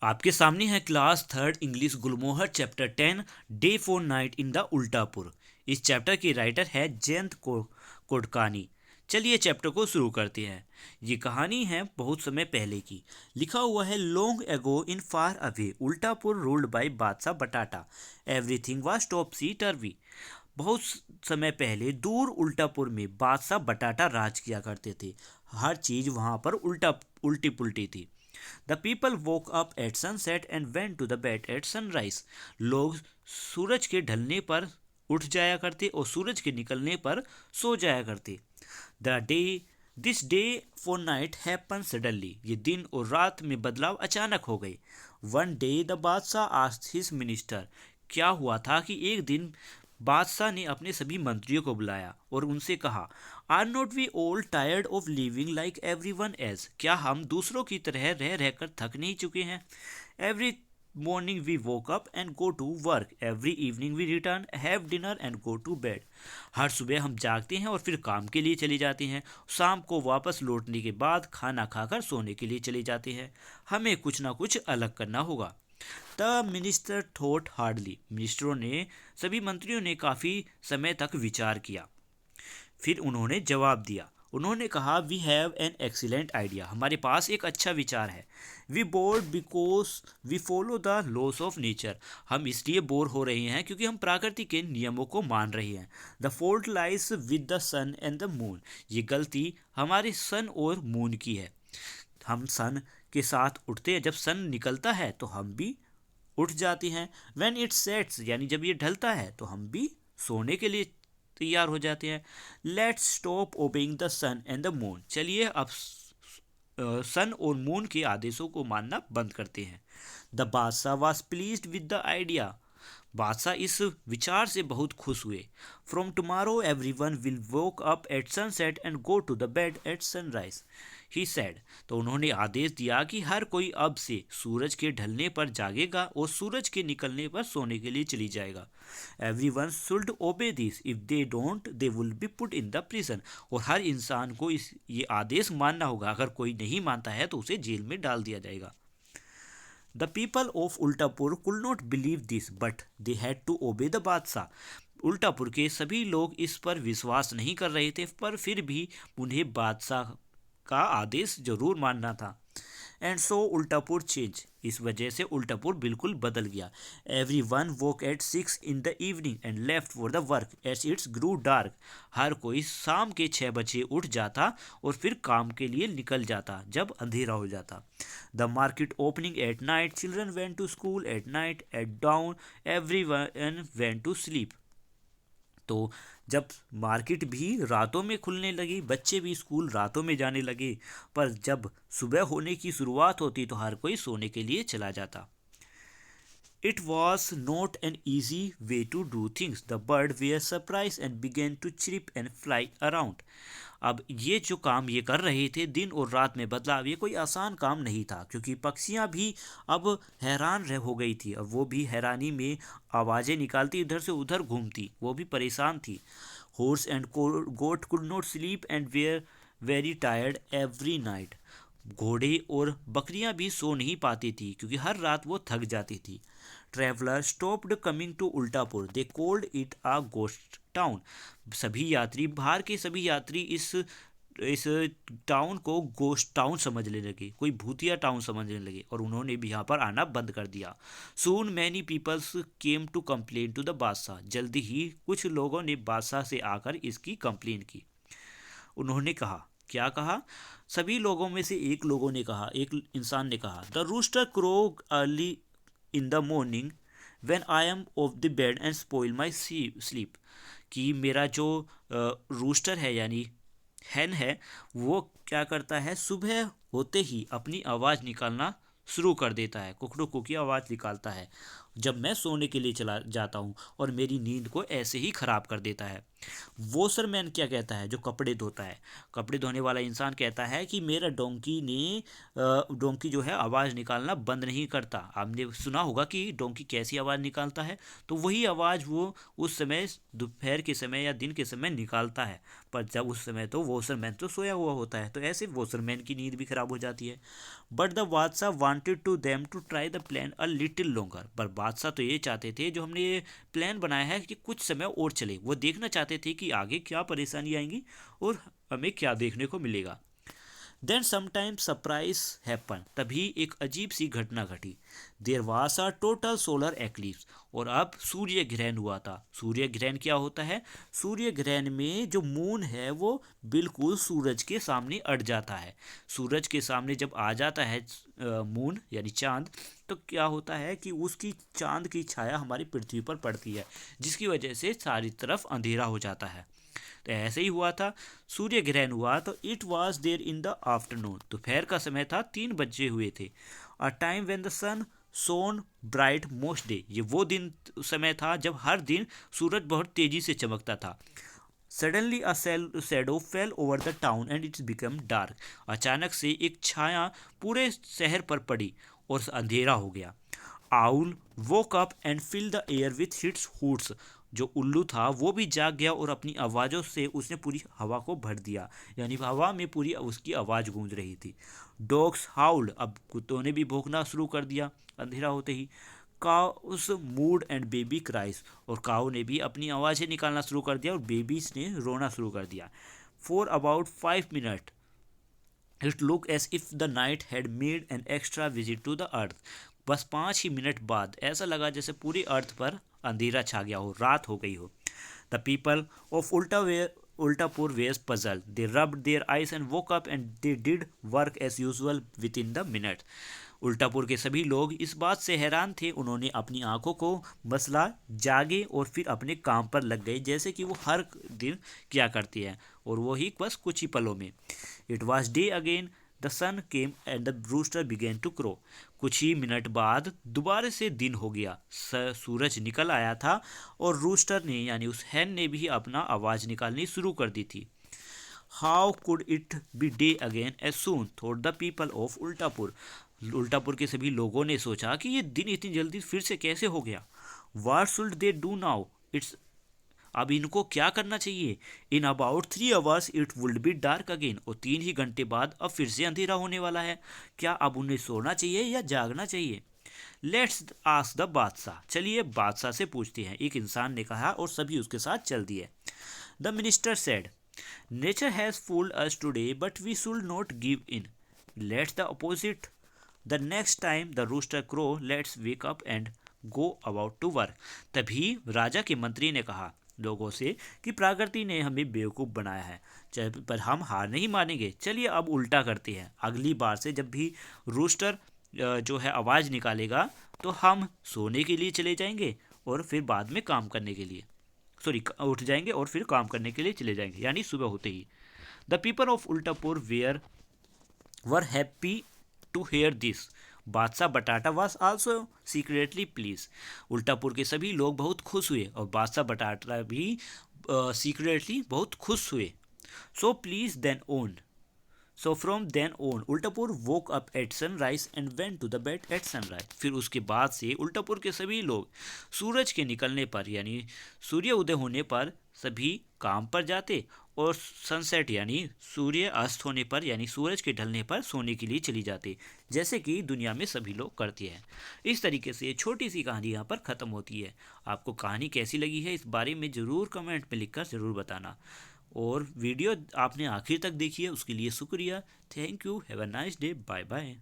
आपके सामने है class third English Gulmohar chapter 10 day for night in the Ultapur. इस चैप्टर की राइटर है जयंत कोडकानी। चलिए चैप्टर को शुरू करते हैं। ये कहानी है बहुत समय पहले की। लिखा हुआ है long ago in far away Ultapur ruled by Badshah Batata. Everything was topsy turvy. बहुत समय पहले दूर उल्टापुर में बादशाह बटाटा राज किया करते थे। हर चीज वहां पर उल्टी पुल्टी थी। The people woke up at sunset and went to the bed at sunrise. लोग सूरज के ढलने पर उठ जाया करते और सूरज के निकलने पर सो जाया करते। The day this day for night happen suddenly. ये दिन और रात में बदलाव अचानक हो गए। वन डे द बादशाह आस्क्ड हिज मिनिस्टर। क्या हुआ था कि एक दिन बादशाह ने अपने सभी मंत्रियों को बुलाया और उनसे कहा, are not we all tired of living like everyone else. क्या हम दूसरों की तरह रह रहकर थक नहीं चुके हैं? Every morning we woke up and go to work, every evening we return have dinner and go to bed. हर सुबह हम जागते हैं और फिर काम के लिए चले जाते हैं। शाम को वापस लौटने के बाद खाना खाकर सोने के लिए चले जाते हैं। हमें कुछ ना कुछ अलग करना होगा। The minister thought hardly. मिनिस्टरों ने सभी मंत्रियों ने काफ़ी समय तक विचार किया। फिर उन्होंने जवाब दिया। उन्होंने कहा, we have an excellent idea. हमारे पास एक अच्छा विचार है। We bored because we follow the laws of nature. हम इसलिए बोर हो रहे हैं क्योंकि हम प्रकृति के नियमों को मान रहे हैं। The fault lies with the sun and the moon. ये गलती हमारे सन और मून की है। हम सन के साथ उठते हैं। जब सन निकलता है तो हम भी उठ जाते हैं। व्हेन इट सेट्स, यानी जब ये ढलता है तो हम भी सोने के लिए तैयार हो जाते हैं। Let's stop obeying the sun and the moon. चलिए अब सन और मून के आदेशों को मानना बंद करते हैं। द बादशाह was pleased with the idea. बादशाह इस विचार से बहुत खुश हुए। From tomorrow everyone will woke up at sunset and go to the bed at sunrise, he said. तो उन्होंने आदेश दिया कि हर कोई अब से सूरज के ढलने पर जागेगा और सूरज के निकलने पर सोने के लिए चली जाएगा। एवरी वन शुड ओबे this, if they don't they will be put in the prison. और हर इंसान को ये आदेश मानना होगा। अगर कोई नहीं मानता है तो उसे जेल में डाल दिया जाएगा। The people of Ultapur could not believe this, but they had to obey the बादशाह। उल्टापुर के सभी लोग इस पर विश्वास नहीं कर रहे थे, पर फिर भी उन्हें बादशाह का आदेश जरूर मानना था। And so Ultapur change. इस वजह से उल्टापुर बिल्कुल बदल गया। Everyone woke at 6 in the evening and left for the work as it's grew dark. हर कोई शाम के 6 बजे उठ जाता और फिर काम के लिए निकल जाता जब अंधेरा हो जाता। The market opening at night, children went to school at night, at dawn everyone went to sleep. तो जब मार्केट भी रातों में खुलने लगी, बच्चे भी स्कूल रातों में जाने लगे, पर जब सुबह होने की शुरुआत होती तो हर कोई सोने के लिए चला जाता। It was not an easy way to do things. The birds were surprised and began to chirp and fly around. अब ये जो काम ये कर रहे थे, दिन और रात में बदलाव, ये कोई आसान काम नहीं था, क्योंकि पक्षियां भी अब हैरान रह हो गई थी और वो भी हैरानी में आवाज़ें निकालती, इधर से उधर घूमती, वो भी परेशान थी। Horse and goat could not sleep and were very tired every night. घोड़े और बकरियां भी सो नहीं पाती थी क्योंकि हर रात वो थक जाती थी। Traveller stopped coming to Ultapur, they called it a ghost town. सभी यात्री, बाहर के सभी यात्री इस टाउन को गोस्ट टाउन समझने लगे, कोई भूतिया टाउन समझने लगे, और उन्होंने भी यहाँ पर आना बंद कर दिया। Soon many peoples came to complain to the Badshah. जल्दी ही कुछ लोगों ने बादशाह से आकर इसकी कंप्लेन की। उन्होंने कहा, क्या कहा? सभी लोगों में से एक इंसान ने कहा, the rooster crow early in the morning when I am off the bed and spoil my sleep. कि मेरा जो रूस्टर है यानी हैन है, वो क्या करता है, सुबह होते ही अपनी आवाज़ निकालना शुरू कर देता है, कुकड़ू की आवाज़ निकालता है जब मैं सोने के लिए चला जाता हूँ और मेरी नींद को ऐसे ही ख़राब कर देता है। वॉशरमैन क्या कहता है, जो कपड़े धोता है, कपड़े धोने वाला इंसान कहता है कि मेरा डोंकी जो है आवाज़ निकालना बंद नहीं करता। आपने सुना होगा कि डोंकी कैसी आवाज़ निकालता है, तो वही आवाज़ वो उस समय दोपहर के समय या दिन के समय निकालता है, पर जब उस समय तो वॉशरमैन तो सोया हुआ होता है, तो ऐसे वॉशरमैन की नींद भी खराब हो जाती है। बट द बादशाह wanted to them to try the plan a little longer, पर बादशाह तो ये चाहते थे, जो हमने ये प्लान बनाया है, कि कुछ समय और चले। वो देखना चाहते थे कि आगे क्या परेशानी आएंगी और हमें क्या देखने को मिलेगा। देन समटाइम सरप्राइज हैपन, तभी एक अजीब सी घटना घटी। There was a total solar eclipse, और अब सूर्य ग्रहण हुआ था। सूर्य ग्रहण क्या होता है? सूर्य ग्रहण में जो मून है वो बिल्कुल सूरज के सामने अट जाता है। सूरज के सामने जब आ जाता है मून यानी चांद, तो क्या होता है कि उसकी चांद की छाया हमारी पृथ्वी पर पड़ती है, जिसकी वजह से चारी तरफ अंधेरा हो जाता है। तो ऐसे ही हुआ था, सूर्य ग्रहण हुआ तो it was there in the afternoon, दोपहर का समय था, 3 बजे हुए थे। A time when the sun shone bright most day, ये वो दिन समय था जब हर दिन सूरज बहुत तेजी से चमकता था। Suddenly a shadow fail over the town and it's become dark, अचानक से एक छाया पूरे शहर पर पड़ी और अंधेरा हो गया। Owl woke up and fill the air with its hoots, जो उल्लू था वो भी जाग गया और अपनी आवाज़ों से उसने पूरी हवा को भर दिया, यानी हवा में पूरी उसकी आवाज़ गूंज रही थी। डॉग्स हाउल्ड, अब कुत्तों ने भी भौंकना शुरू कर दिया अंधेरा होते ही। Cows mooed and baby cries, और काऊ ने भी अपनी आवाज़ें निकालना शुरू कर दिया और बेबीज ने रोना शुरू कर दिया। For about 5 minute it look as if the night had made an extra visit to the earth, बस 5 ही मिनट बाद ऐसा लगा जैसे पूरी अर्थ पर अंधेरा छा गया हो, रात हो गई हो। The people of Ultapur was puzzle, they rubbed their eyes and woke up and they did work as usual within the minute. Ultapur के सभी लोग इस बात से हैरान थे, उन्होंने अपनी आंखों को मसला, जागे और फिर अपने काम पर लग गए, जैसे कि वो हर दिन किया करती है, और वो ही बस कुछ ही पलों में। It was day again, the sun came and the rooster began to crow, कुछ ही मिनट बाद दोबारा से दिन हो गया, सूरज निकल आया था और रूस्टर ने यानी उस हैन ने भी अपना आवाज़ निकालनी शुरू कर दी थी। How could it be day again as soon, thought the people of Ultapur, Ultapur के सभी लोगों ने सोचा कि ये दिन इतनी जल्दी फिर से कैसे हो गया। What should they do now, it's, अब इनको क्या करना चाहिए। In about 3 hours it would be dark again, और 3 ही घंटे बाद अब फिर से अंधेरा होने वाला है। क्या अब उन्हें सोना चाहिए या जागना चाहिए? लेट्स आस्क द बादशाह, चलिए बादशाह से पूछते हैं, एक इंसान ने कहा और सभी उसके साथ चल दिए। The minister said, nature has fooled us today but we should not give in, let's the opposite the next time the rooster crow, let's wake up and go about to work. तभी राजा के मंत्री ने कहा लोगों से कि प्रकृति ने हमें बेवकूफ़ बनाया है, पर हम हार नहीं मानेंगे, चलिए अब उल्टा करते हैं। अगली बार से जब भी रूस्टर जो है आवाज़ निकालेगा तो हम सोने के लिए चले जाएंगे और फिर बाद में काम करने के लिए, सॉरी, उठ जाएंगे और फिर काम करने के लिए चले जाएंगे, यानी सुबह होते ही। The people of Ultapur were happy to hear this, Badshah Batata was also secretly please, Ultapur के सभी लोग बहुत खुश हुए और बादशाह बटाटा भी सीक्रेटली बहुत खुश हुए। So please then on, so from then on Ultapur woke up at sunrise and went to the bed at sunrise, फिर उसके बाद से उल्टापुर के सभी लोग सूरज के निकलने पर यानी सूर्य उदय होने पर सभी काम पर जाते और सनसेट यानी सूर्य अस्त होने पर यानी सूरज के ढलने पर सोने के लिए चली जाती, जैसे कि दुनिया में सभी लोग करते हैं। इस तरीके से छोटी सी कहानी यहाँ पर ख़त्म होती है। आपको कहानी कैसी लगी है इस बारे में ज़रूर कमेंट में लिखकर ज़रूर बताना, और वीडियो आपने आखिर तक देखी है उसके लिए शुक्रिया। Thank you, have a nice day, bye bye.